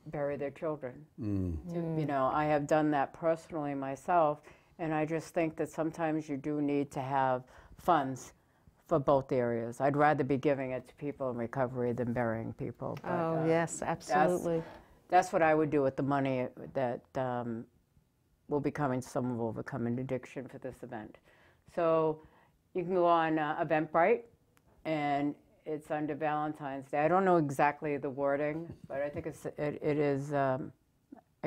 bury their children. I have done that personally myself, and I just think that sometimes you do need to have funds for both areas. I'd rather be giving it to people in recovery than burying people. But, Yes, absolutely. That's what I would do with the money that will be coming to Somerville Overcoming Addiction for this event. So you can go on Eventbrite, and it's under Valentine's Day. I don't know exactly the wording, but I think it is, I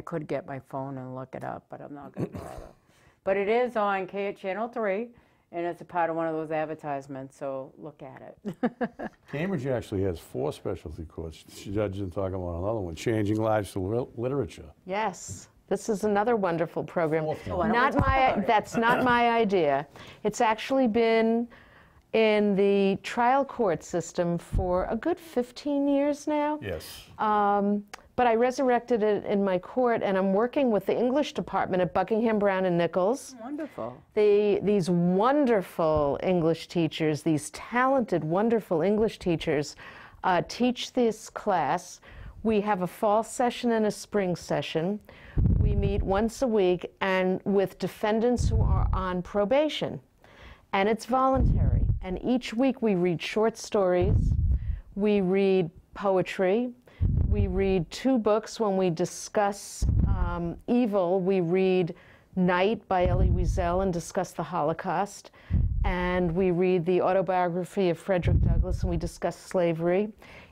could get my phone and look it up, but I'm not going to bother. But it is on Channel 3, and it's a part of one of those advertisements, so look at it. Cambridge actually has 4 specialty courts. Judge is talking about another one, Changing Lives Through Literature. Yes. This is another wonderful program. Oh, That's not my idea. It's actually been in the trial court system for a good 15 years now. Yes. But I resurrected it in my court, and I'm working with the English department at Buckingham, Brown and Nichols. Wonderful. These wonderful English teachers, these talented, wonderful English teachers, teach this class. We have a fall session and a spring session. We meet once a week, and with defendants who are on probation. And it's voluntary. And each week we read short stories, we read poetry, we read 2 books when we discuss evil. We read Night by Elie Wiesel and discuss the Holocaust. And we read the autobiography of Frederick Douglass and we discuss slavery.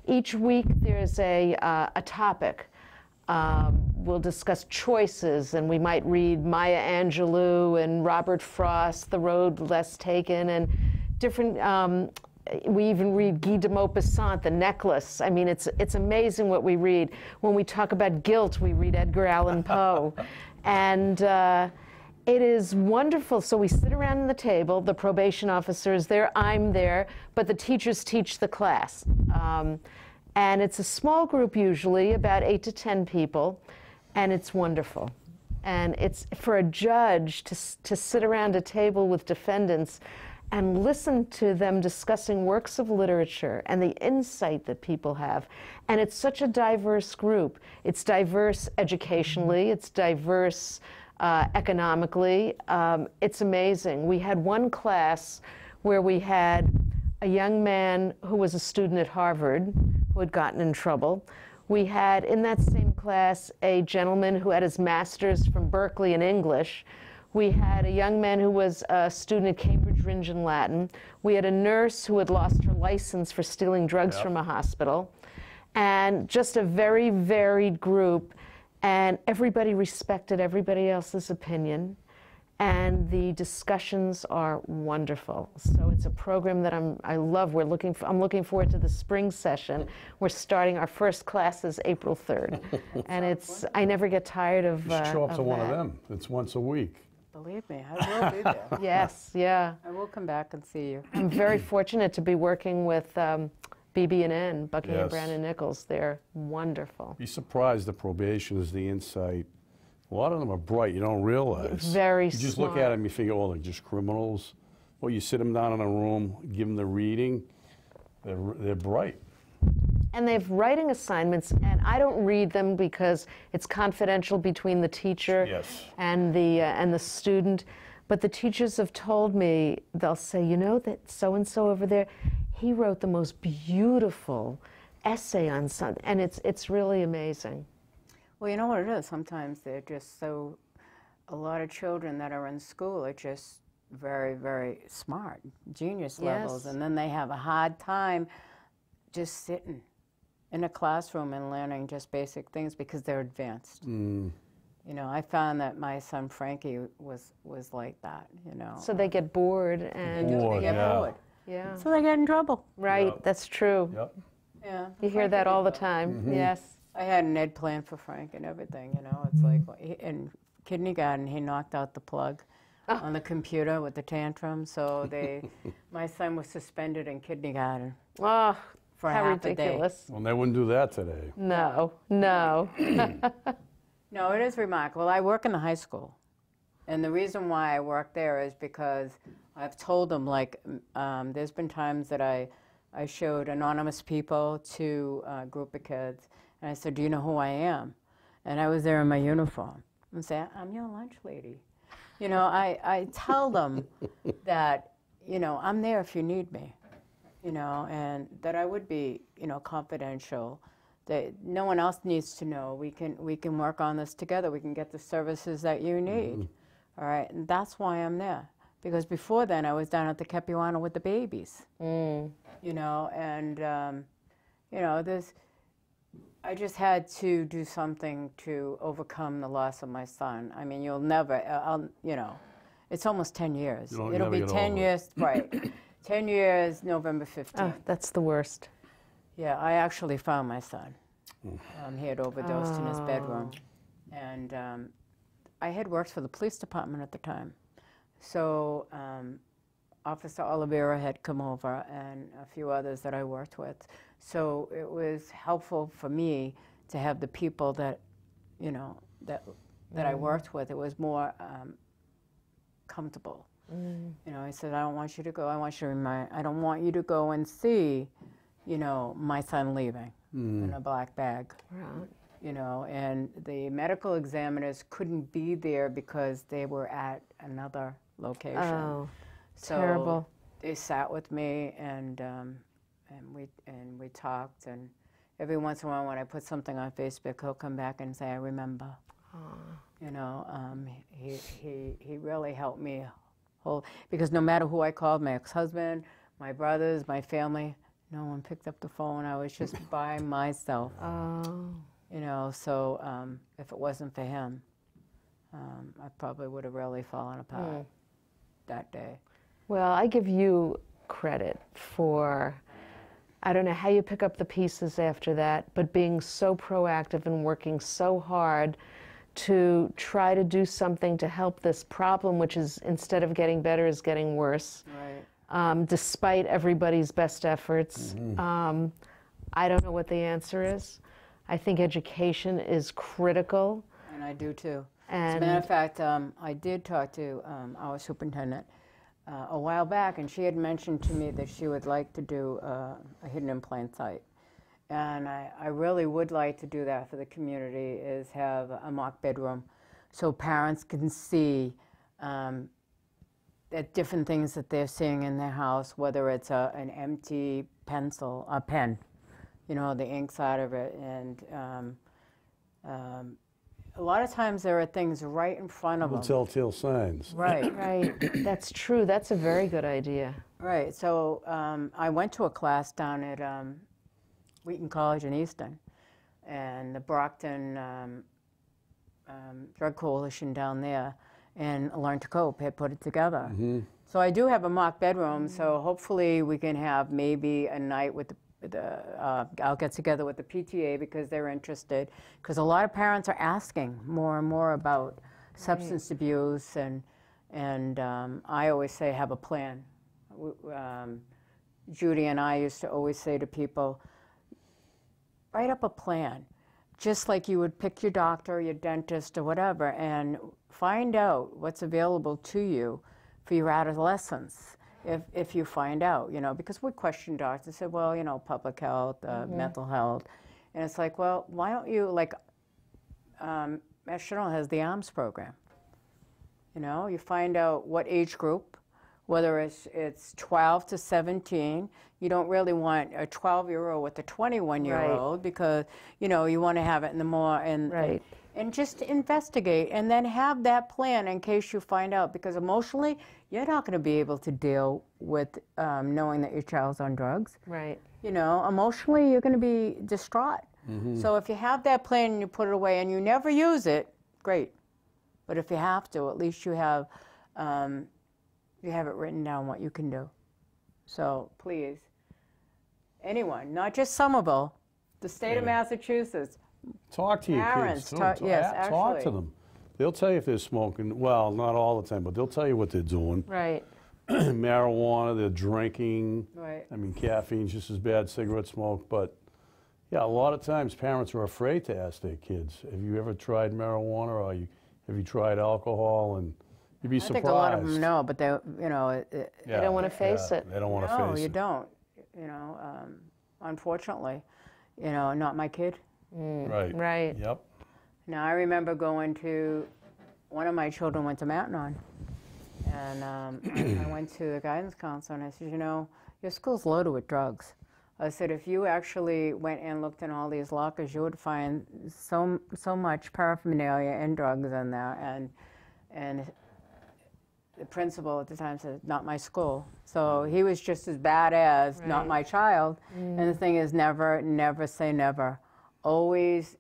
Each week there's a topic. We'll discuss choices, and we might read Maya Angelou and Robert Frost, The Road Less Taken, and different, we even read Guy de Maupassant, The Necklace. I mean, it's amazing what we read. When we talk about guilt, we read Edgar Allan Poe. And it is wonderful. So we sit around the table, the probation officer is there, I'm there, but the teachers teach the class. And it's a small group usually, about 8 to 10 people, and it's wonderful. And it's for a judge to sit around a table with defendants and listen to them discussing works of literature and the insight that people have. And it's such a diverse group. It's diverse educationally, it's diverse economically. It's amazing. We had one class where we had a young man who was a student at Harvard who had gotten in trouble. We had in that same class a gentleman who had his master's from Berkeley in English. We had a young man who was a student at Cambridge Rindge in Latin. We had a nurse who had lost her license for stealing drugs from a hospital. And just a very varied group. And everybody respected everybody else's opinion. And the discussions are wonderful. So it's a program that I love. I'm looking forward to the spring session. We're starting our first classes April 3rd. And I never get tired of You should show up to one of that. them. It's once a week. Believe me, I will be there. Yes, yeah. I will come back and see you. I'm very fortunate to be working with BB&N, Buckingham, Yes. Brown and Nichols. They're wonderful. Be surprised the probation is the insight. A lot of them are bright. You don't realize. Very You just look smart. at them, you figure, oh, they're just criminals. Or you sit them down in a room, give them the reading. They're bright. And they have writing assignments, and I don't read them because it's confidential between the teacher Yes. and the student. But the teachers have told me, they'll say, you know that so-and-so over there, he wrote the most beautiful essay on something, and it's really amazing. Well, you know what it is? Sometimes they're just so, a lot of children that are in school are just very, very smart, genius levels, Yes. and then they have a hard time just sitting in a classroom and learning just basic things because they're advanced. You know, I found that my son Frankie was like that, you know. So they get bored and Bored, They get yeah. bored. yeah, So they get in trouble. right. Yep. That's true. Yep. Yeah. You hear that all the time. Yes. I had an ed plan for Frank and everything, you know. It's like, in kindergarten, he knocked out the plug on the computer with the tantrum. So my son was suspended in kindergarten Oh, for how half a day. ridiculous. Well, they wouldn't do that today. No, no. No, it is remarkable. I work in the high school. And the reason why I work there is because I've told them, like, there's been times that I showed anonymous people to a group of kids. And I said, do you know who I am? And I was there in my uniform. And say, I'm your lunch lady. You know, I tell them that, you know, I'm there if you need me. You know, and that I would be, you know, confidential. That no one else needs to know. We can work on this together. We can get the services that you need. All right, and that's why I'm there. Because before then, I was down at the Capuano with the babies. You know, and you know, I just had to do something to overcome the loss of my son. I mean, you'll never, you know, it's almost 10 years. You'll It'll never be get 10 over it. years, right? 10 years, November 15th. Oh, that's the worst. Yeah, I actually found my son. He had overdosed in his bedroom. And I had worked for the police department at the time. So Officer Oliveira had come over and a few others that I worked with. So it was helpful for me to have the people that, you know, that I worked with. It was more comfortable. You know, I said, I don't want you to go. I don't want you to go and see, you know, my son leaving in a black bag. Right. You know, and the medical examiners couldn't be there because they were at another location. Oh, So terrible. they sat with me and we talked, and every once in a while when I put something on Facebook, he'll come back and say, I remember. You know, he really helped me because no matter who I called, my ex-husband, my brothers, my family, No one picked up the phone. I was just by myself. Oh. You know, so if it wasn't for him, I probably would have really fallen apart that day. Well, I give you credit for, I don't know how you pick up the pieces after that, but being so proactive and working so hard to try to do something to help this problem, which is, instead of getting better, is getting worse. Right. Despite everybody's best efforts. I don't know what the answer is. I think education is critical. And I do too. And As a matter of fact, I did talk to our superintendent a while back, and she had mentioned to me that she would like to do a hidden in plain sight. And I really would like to do that for the community, is have a mock bedroom so parents can see at different things that they're seeing in their house, whether it's an empty pencil, a pen, you know, the ink side of it. And a lot of times there are things right in front of them. Telltale signs. Right. right, that's true. That's a very good idea. Right. So I went to a class down at Wheaton College in Easton, and the Brockton Drug Coalition down there, and Learn to Cope had put it together. So I do have a mock bedroom, so hopefully we can have maybe a night with I'll get together with the PTA because they're interested, because a lot of parents are asking more and more about substance abuse, and I always say have a plan. Judy and I used to always say to people, write up a plan, just like you would pick your doctor, your dentist, or whatever, and find out what's available to you for your adolescence. If you find out, you know, because we question doctors, said, well, you know, public health, mental health, and it's like, well, why don't you, like, Mass General has the ARMS program. You know, you find out what age group, whether it's 12 to 17. You don't really want a 12-year-old with a 21-year-old because, you know, you want to have it in the more, and just investigate, and then have that plan in case you find out, because emotionally, you're not going to be able to deal with knowing that your child's on drugs. Right. You know, emotionally, you're going to be distraught. So if you have that plan and you put it away and you never use it, great. But if you have to, at least you have it written down what you can do. So please, anyone, not just Somerville, the state of Massachusetts. Talk to your Parents, kids. talk Talk to them. They'll tell you if they're smoking. Well, not all the time, but they'll tell you what they're doing. Right. Marijuana, they're drinking. Right. I mean, caffeine's just as bad as cigarette smoke. But yeah, a lot of times parents are afraid to ask their kids, have you ever tried marijuana, or have you tried alcohol? And you'd be surprised. I think a lot of them know, but they, you know, They don't want to face it. They don't want to face it. No, you don't. You know, unfortunately, you know, not my kid. Right. Right. Yep. Now, I remember going to, one of my children went to Matanon, and I went to the guidance counselor, and I said, you know, your school's loaded with drugs. I said, if you actually went and looked in all these lockers, you would find so much paraphernalia and drugs in there, and the principal at the time said, not my school. So he was just as bad as not my child. And the thing is, never say never. Always,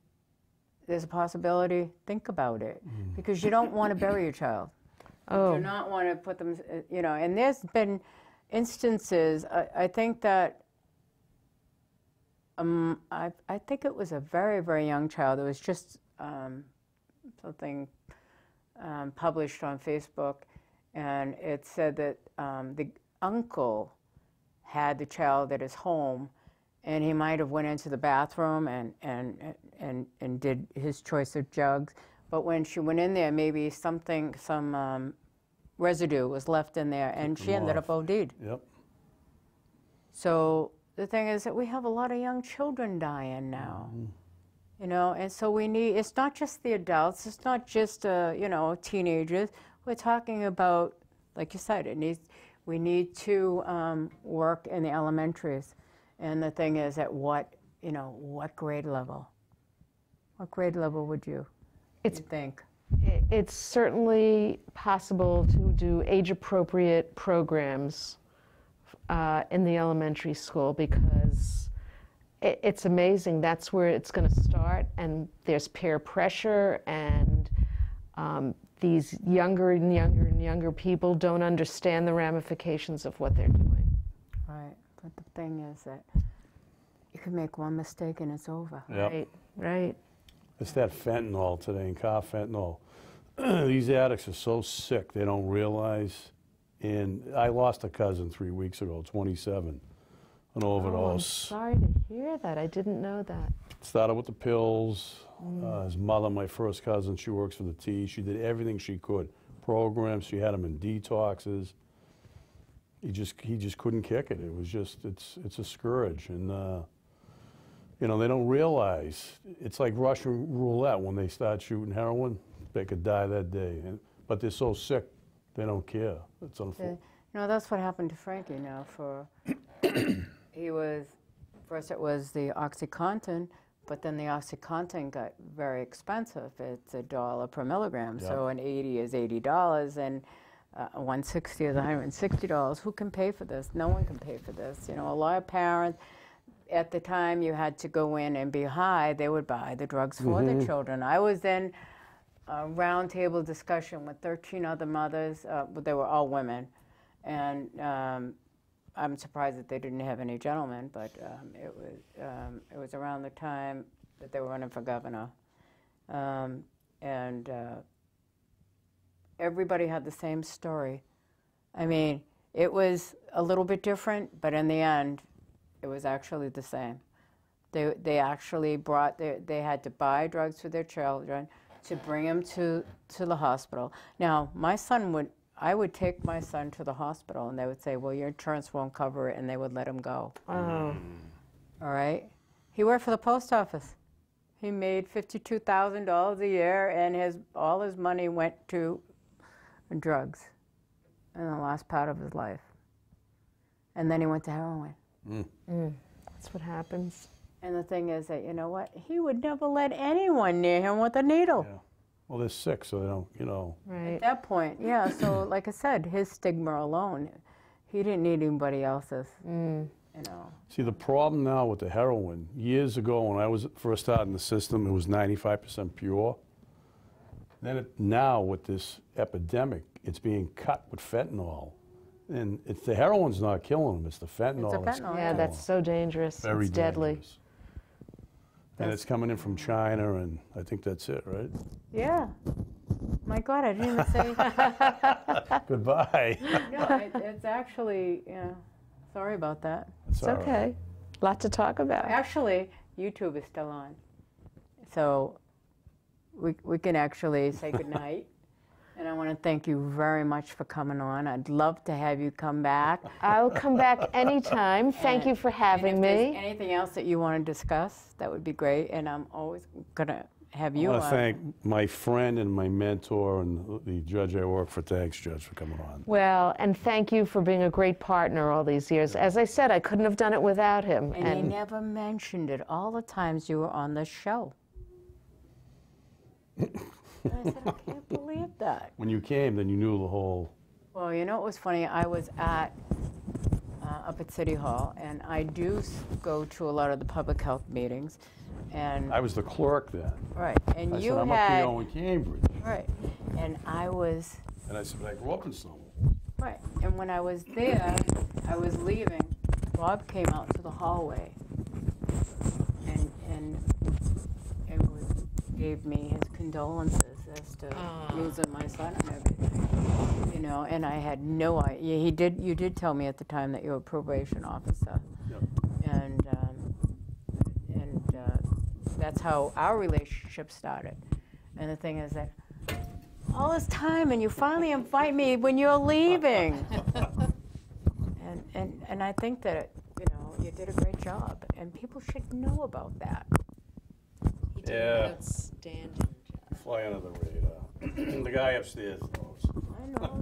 there's a possibility, think about it. Because you don't want to bury your child. You do not want to put them, you know, and there's been instances, I think that, I think it was a very, very young child. It was just something published on Facebook, and it said that the uncle had the child at his home, and he might have went into the bathroom and did his choice of drugs. But when she went in there, maybe some residue was left in there, and she ended up OD'd. Yep. So the thing is that we have a lot of young children dying now. You know, and so we need, it's not just the adults, it's not just, you know, teenagers. We're talking about, like you said, we need to work in the elementaries. And the thing is, at what grade level? What grade level would you think? It's certainly possible to do age-appropriate programs in the elementary school, because because it's amazing. That's where it's going to start, and there's peer pressure, and these younger and younger and younger people don't understand the ramifications of what they're doing. Right, but the thing is that you can make one mistake and it's over. Yep. Right, right. It's that fentanyl today, and carfentanil. These addicts are so sick, they don't realize. And I lost a cousin 3 weeks ago, 27, an overdose. Oh, I'm sorry to hear that. I didn't know that. Started with the pills. His mother, my first cousin, she works for the T. She did everything she could. Programs, she had him in detoxes. He just couldn't kick it. It was just, it's a scourge. And, you know, they don't realize. It's like Russian roulette. When they start shooting heroin, they could die that day. But they're so sick, they don't care. It's unfortunate. No, that's what happened to Frankie now. He was, first it was the OxyContin, but then the OxyContin got very expensive. It's $1 per milligram, Yep. so an 80 is $80, and 160 is $160. Who can pay for this? No one can pay for this. You know, a lot of parents, at the time you had to go in and be high, they would buy the drugs for their children. I was in a roundtable discussion with 13 other mothers, but they were all women, and I'm surprised that they didn't have any gentlemen, but it was around the time that they were running for governor, and everybody had the same story. I mean, it was a little bit different, but in the end, it was actually the same. They actually brought they had to buy drugs for their children to bring them to the hospital. Now, I would take my son to the hospital, and they would say, well, your insurance won't cover it, and they would let him go. Oh. All right? He worked for the post office. He made $52,000 a year, and all his money went to drugs in the last part of his life. And then he went to heroin. That's what happens. And the thing is that, you know what? He would never let anyone near him with a needle. Yeah. Well, they're sick, so they don't, you know. Right. At that point, yeah. So, like I said, his stigma alone, he didn't need anybody else's. You know. See, the problem now with the heroin, years ago when I was first starting the system, it was 95% pure. Then now with this epidemic, it's being cut with fentanyl. And the heroin's not killing them, it's the fentanyl that's fentanyl, killing Yeah, them. that's so dangerous. Very it's deadly. dangerous. And it's coming in from China, and I think that's it, right? Yeah. My God, I didn't even say. Goodbye. No, it's actually, yeah. Sorry about that. It's all right. okay. Lot to talk about. Actually, YouTube is still on. So we can actually say goodnight. And I want to thank you very much for coming on. I'd love to have you come back. I'll come back anytime. Thank you for having And if there's me. anything else that you want to discuss, that would be great. And I'm always going to have you I on. want to thank my friend and my mentor and the judge I work for. Thanks, Judge, for coming on. Well, and thank you for being a great partner all these years. As I said, I couldn't have done it without him. And he never mentioned it all the times you were on the show. And I said, I can't believe that. When you came, then you knew the whole... Well, you know what was funny? I was up at City Hall, and I do go to a lot of the public health meetings. And I was the clerk then. right, and I you said, I'm had a PO in Cambridge. right, and I was And I said, but I grew up in Somerville. right, and when I was there, I was leaving. Bob came out to the hallway, and gave me his condolences as to losing my son and everything. You know, and I had no idea. You did tell me at the time that you were a probation officer. Yep. And that's how our relationship started. And the thing is that all this time, and you finally invite me when you're leaving. and I think that, you know, you did a great job, and people should know about that. He did Yeah. an outstanding job. Fly under the radar. The guy upstairs knows. I know,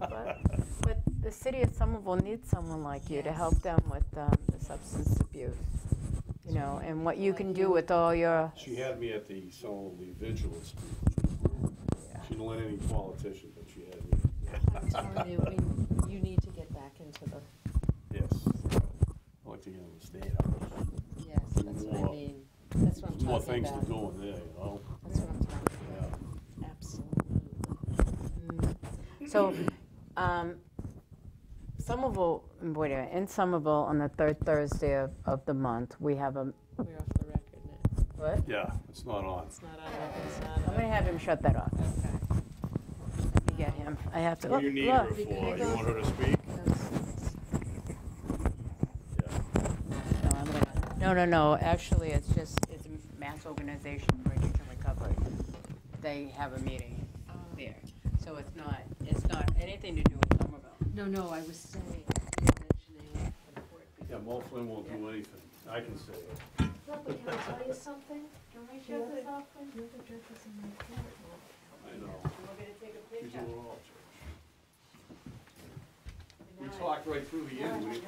but the city of Somerville needs someone like you to help them with the substance abuse. You know, and what you can do with all your... She had me at the Somerville vigilance. She didn't let any politician, but she had me. I'm telling you, you need to get back into the. Yes. I like to get on the stage. more not so things to bad. do in there, you know? That's what I'm talking Yeah. about. Absolutely. So, Somerville, wait a minute, in Somerville on the third Thursday of the month, we have a, We're off the record now. what? Yeah, it's not on. It's not on. It's not I'm on. gonna have him shut that off. Okay. Let me get him. I have to. What do you look, need look. her for? You want her to speak? Yeah. No. Actually, it's Mass Organization for Addiction Recovery. They have a meeting there, so it's not anything to do with Somerville. No, I was saying, you were mentioning the court Yeah, Mo Flynn won't do anything. I can say it. Look, but can I tell you something? Don't I shut this off? You have to this in my court. I know. We're gonna take a He's picture. doing it all. We talked right through the end.